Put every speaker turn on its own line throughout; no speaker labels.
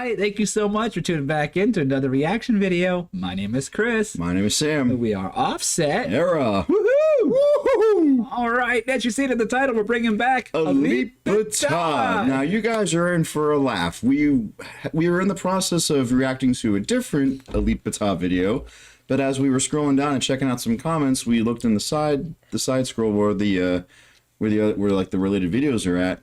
right, thank you so much for tuning back into another reaction video. My name is Chris.
My name is Sam.
We are Offset.
Era.
Woohoo!
Woohoo!
All right, as you see in the title, we're bringing back
Elite Baton. Now, you guys are in for a laugh. We were in the process of reacting to a different Elite Baton video, but as we were scrolling down and checking out some comments, we looked in the side scroll where the related videos are at,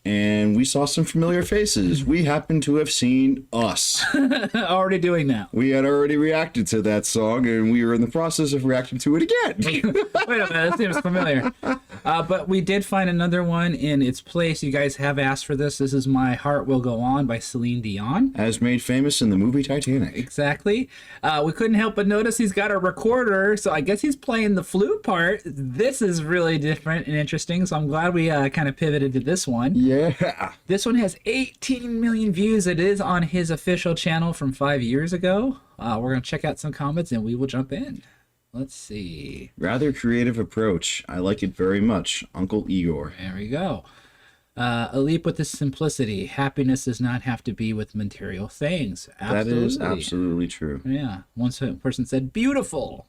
and we saw some familiar faces. We happen to have seen us.
Already doing that.
We had already reacted to that song, and we were in the process of reacting to it again.
Wait a minute, that seems familiar. But we did find another one in its place. You guys have asked for this. This is My Heart Will Go On by Celine Dion.
As made famous in the movie Titanic.
Exactly. We couldn't help but notice he's got a recorder, so I guess he's playing the flute part. This is really different and interesting, so I'm glad we kind of pivoted to this one.
Yeah.
This one has 18 million views. It is on his official channel from 5 years ago. We're going to check out some comments and we will jump in. Let's see.
Rather creative approach. I like it very much. Uncle Igor.
There we go. A leap with the simplicity. Happiness does not have to be with material things. Absolutely.
That is absolutely true.
Yeah. One person said, beautiful.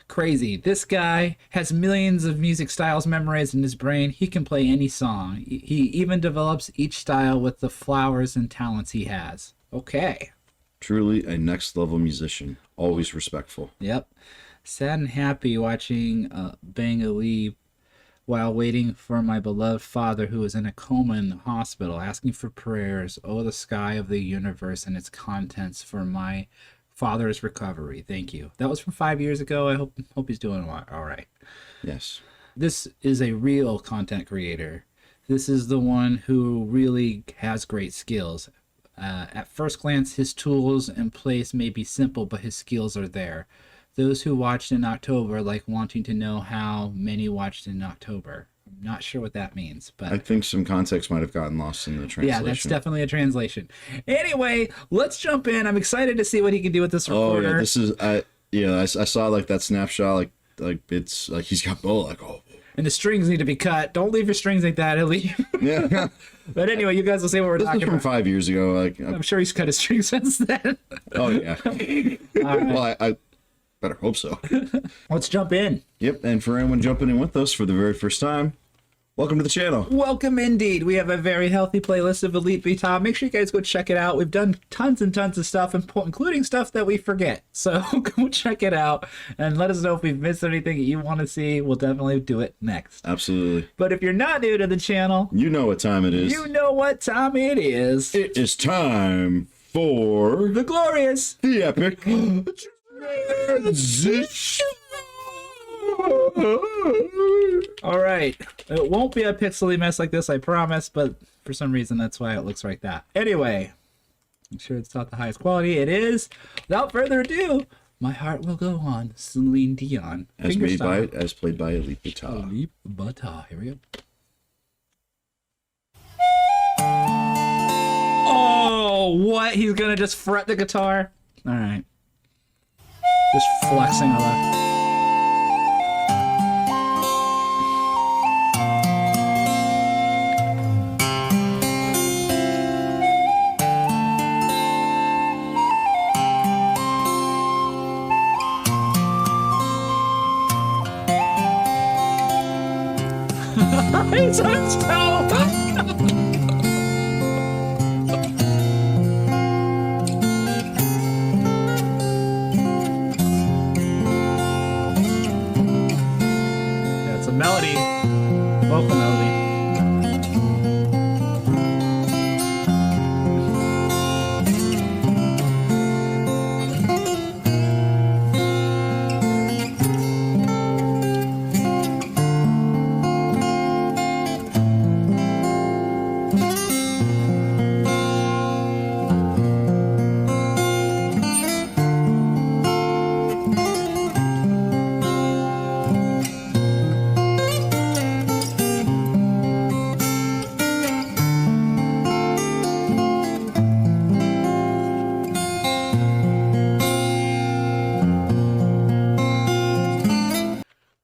Crazy. This guy has millions of music styles memorized in his brain. He can play any song. He even develops each style with the flowers and talents he has. Okay.
Truly a next level musician. Always respectful.
Yep. Sad and happy watching Bang a Leap while waiting for my beloved father who is in a coma in the hospital, asking for prayers. Oh, the sky of the universe and its contents for my father's recovery. Thank you. That was from 5 years ago. I hope he's doing all right.
Yes.
This is a real content creator. This is the one who really has great skills. At first glance, his tools and place may be simple, but his skills are there. Those who watched in October like wanting to know how many watched in October. I'm not sure what that means, but
I think some context might have gotten lost in the translation.
Yeah, that's definitely a translation. Anyway, let's jump in. I'm excited to see what he can do with this recorder.
Oh yeah, this is I saw like that snapshot, like it's like he's got
and the strings need to be cut. Don't leave your strings like that, Ellie.
Yeah.
But anyway, you guys will see what we're
this
talking
is from
about.
5 years ago. Like
I'm sure he's cut his strings since then.
Oh yeah.
All right.
Well, I better hope so.
Let's jump in.
Yep, and for anyone jumping in with us for the very first time, welcome to the channel.
Welcome indeed. We have a very healthy playlist of Elite Baton. Make sure you guys go check it out. We've done tons and tons of stuff, including stuff that we forget. So go check it out and let us know if we've missed anything that you want to see. We'll definitely do it next.
Absolutely.
But if you're not new to the channel,
You know what time it is.
you know what time it is.
It is time for
The glorious.
the epic transition.
All right. It won't be a pixely mess like this, I promise, but for some reason that's why it looks like that. Anyway, I'm sure it's not the highest quality. It is. Without further ado, My Heart Will Go On, Celine Dion.
As played by Elite Baton.
Elite Baton. Here we go. Oh, what? He's gonna just fret the guitar? All right. Just flexing a lot. It's It's a melody, vocal melody.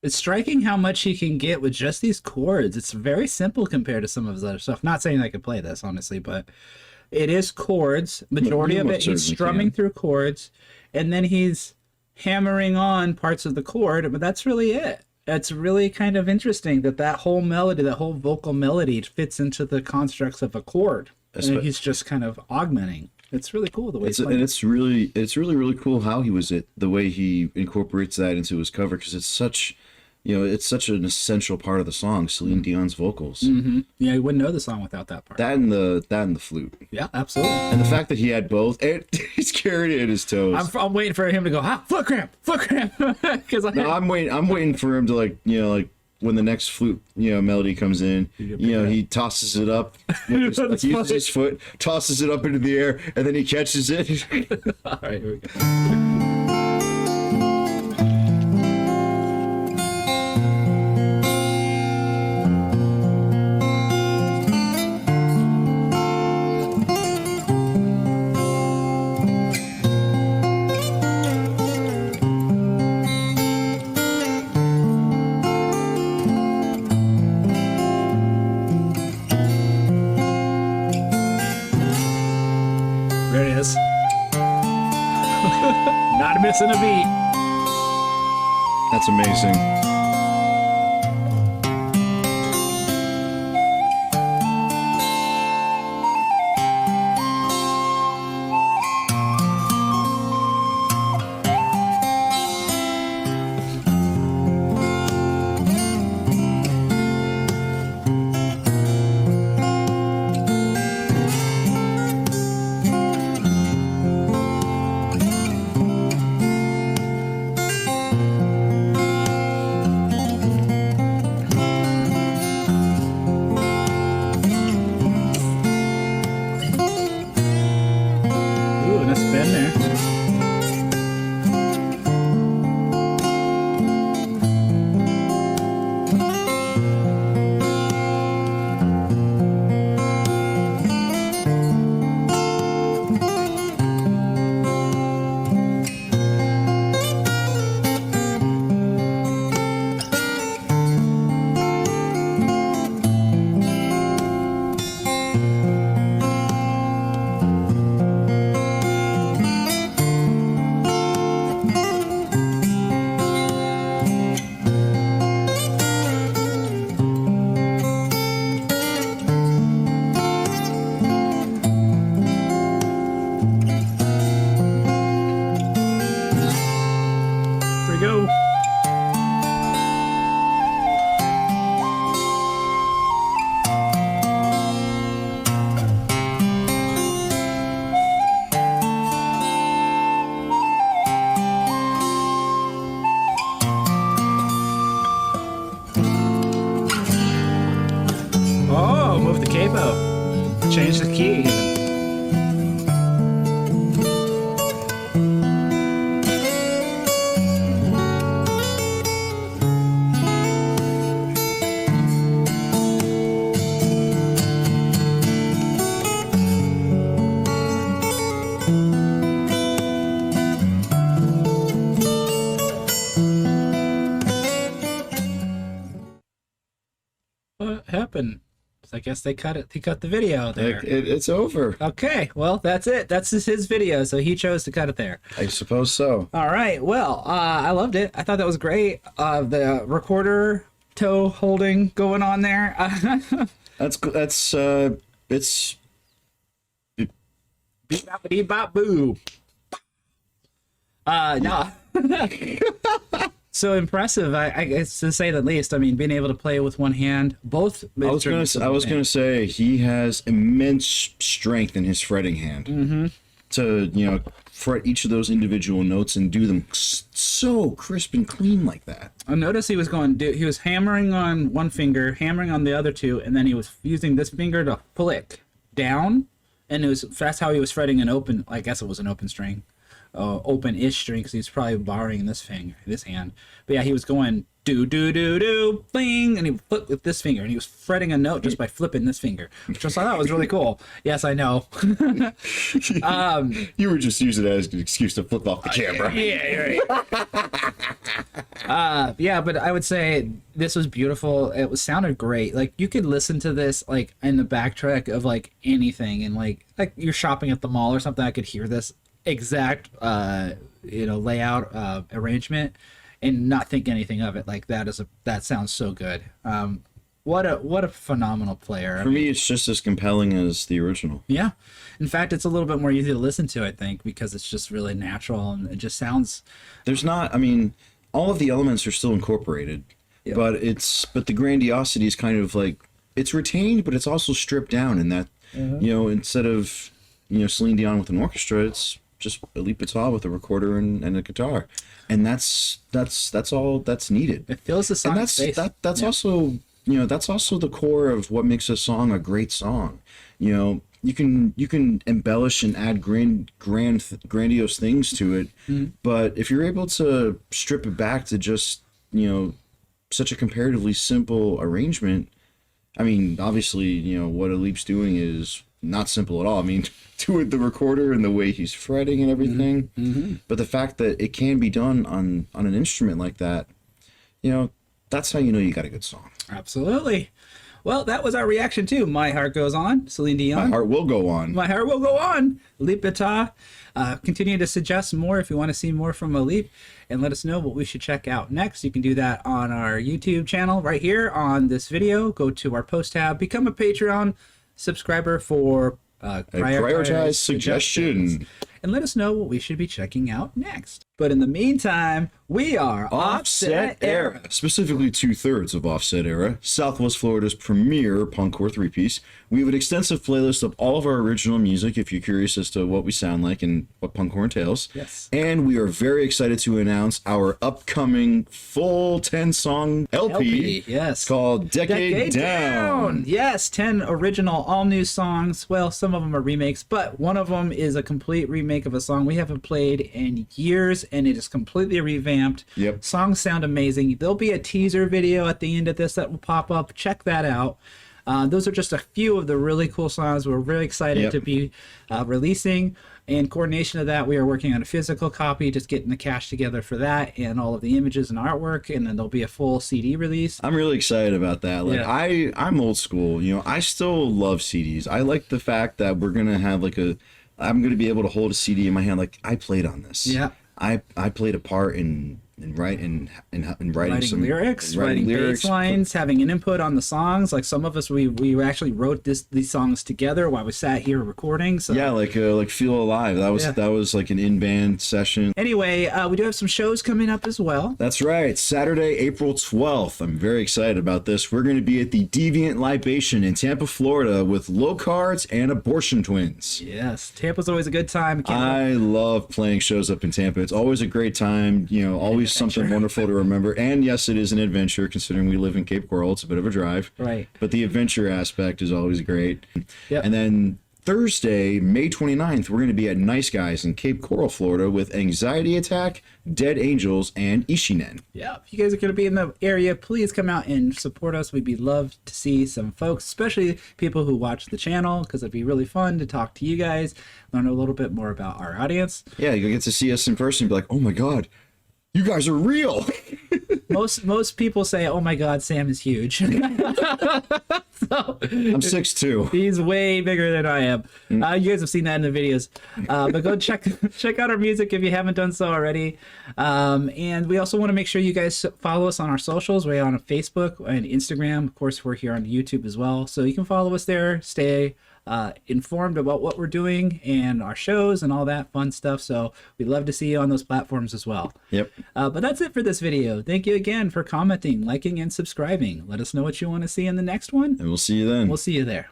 It's striking how much he can get with just these chords. It's very simple compared to some of his other stuff. Not saying I could play this, honestly, but It is chords. Majority
You
of it,
most
he's
certainly
strumming
can.
through chords, and then he's hammering on parts of the chord, but that's really it. It's really kind of interesting that whole melody, that whole vocal melody fits into the constructs of a chord. And he's just kind of augmenting. It's really cool the way he's playing.
And it's really cool how he was the way he incorporates that into his cover, because it's such, it's such an essential part of the song. Celine Dion's vocals,
Yeah, you wouldn't know the song without that part.
that and the flute,
Yeah, absolutely.
and the fact that he had both, and he's carried it in his toes.
I'm waiting for him to go, foot cramp, because
No, I'm waiting for him to like when the next flute melody comes in, he tosses it up, with his, like, uses his foot, tosses it up into the air, and then he catches it.
All right, here we go. There it is. Not missing a beat.
That's amazing.
Ooh, and a spin there. Here we go. Oh, move the capo. Change the key. What happened? I guess they cut it. He cut the video there.
Like, it's over.
Okay, well, that's it. That's just his video, so he chose to cut it there.
I suppose so.
All right. Well, I loved it. I thought that was great. The recorder toe holding going on there.
It's
Beep bop beep bop boo. No. So impressive, I guess, to say the least. I mean, being able to play with one hand, both.
I was gonna say he has immense strength in his fretting hand to fret each of those individual notes and do them so crisp and clean like that.
I noticed he was he was hammering on one finger, hammering on the other two, and then he was using this finger to flick down, and that's how he was fretting an open. I guess it was an open string. open-ish string because he's probably borrowing this hand. But yeah, he was going do do do do bing, and he would flip with this finger, and he was fretting a note just by flipping this finger, which I thought was really cool. Yes, I know.
You were just using it as an excuse to flip off the camera.
Yeah, right. Yeah, but I would say this was beautiful. It was sounded great. Like you could listen to this like in the backtrack of like anything, and like you're shopping at the mall or something. I could hear this exact layout arrangement and not think anything of it. Like that sounds so good. What a phenomenal player.
For me, it's just as compelling as the original.
Yeah. In fact, it's a little bit more easy to listen to, I think, because it's just really natural and it just sounds.
There's not. I mean, all of the elements are still incorporated,
Yep.
but the grandiosity is kind of like it's retained, but it's also stripped down. In that, instead of Celine Dion with an orchestra, it's just Elite Guitar with a recorder and a guitar, and that's all that's needed.
It fills the song.
And that's also that's also the core of what makes a song a great song. You can embellish and add grandiose things to it, but if you're able to strip it back to just such a comparatively simple arrangement, I mean, obviously what Elite's doing is not simple at all. I mean, with the recorder and the way he's fretting and everything, but the fact that it can be done on an instrument like that, that's how you got a good song.
Absolutely. Well, that was our reaction to My Heart Goes On, Celine Dion.
My Heart Will Go On.
My Heart Will Go On, Elite Guitar. Continue to suggest more if you want to see more from Elite, and let us know what we should check out next. You can do that on our YouTube channel right here on this video. Go to our post tab, become a Patreon subscriber for
prioritized suggestion,
and let us know what we should be checking out next. But in the meantime, we are Offset Era.
Specifically 2/3 of Offset Era, Southwest Florida's premier punkcore three-piece. We have an extensive playlist of all of our original music if you're curious as to what we sound like and what punkcore entails.
Yes.
And we are very excited to announce our upcoming full 10-song LP.
Yes.
It's called Decade Down.
Yes, 10 original, all-new songs. Well, some of them are remakes, but one of them is a complete remake of a song we haven't played in years, and it is completely revamped.
Yep.
Songs sound amazing. There'll be a teaser video at the end of this that will pop up. Check that out. Those are just a few of the really cool songs we're really excited to be releasing. In coordination of that, we are working on a physical copy, just getting the cash together for that and all of the images and artwork, and then there'll be a full CD release.
I'm really excited about that. Like I'm old school. I still love CDs. I like the fact that we're gonna have I'm gonna be able to hold a CD in my hand. Like I played on this.
Yeah.
I played a part in writing
lyrics, writing
lyrics,
bass lines, having an input on the songs. Like some of us, we actually wrote these songs together while we sat here recording. So
yeah, like Feel Alive. That was like an in-band session.
Anyway, we do have some shows coming up as well.
That's right. Saturday, April 12th. I'm very excited about this. We're going to be at the Deviant Libation in Tampa, Florida with Low Cards and Abortion Twins.
Yes, Tampa's always a good time.
I love playing shows up in Tampa. It's always a great time. Always something wonderful to remember. And yes, it is an adventure considering we live in Cape Coral. It's a bit of a drive.
Right.
But the adventure aspect is always great.
Yep.
And then Thursday, May 29th, we're going to be at Nice Guys in Cape Coral, Florida with Anxiety Attack, Dead Angels, and Ishinen.
Yeah, if you guys are going to be in the area, please come out and support us. We'd be love to see some folks, especially people who watch the channel, because it'd be really fun to talk to you guys, learn a little bit more about our audience.
Yeah, you get to see us in person and be like, oh my God, you guys are real.
Most people say, "Oh my God, Sam is huge." So,
I'm 6'2".
He's way bigger than I am. You guys have seen that in the videos, but go check out our music if you haven't done so already. And we also want to make sure you guys follow us on our socials. We're on Facebook and Instagram. Of course, we're here on YouTube as well, so you can follow us there. Stay informed about what we're doing and our shows and all that fun stuff. So we'd love to see you on those platforms as well.
Yep.
But that's it for this video. Thank you again for commenting, liking, and subscribing. Let us know what you want to see in the next one.
And we'll see you then.
We'll see you there.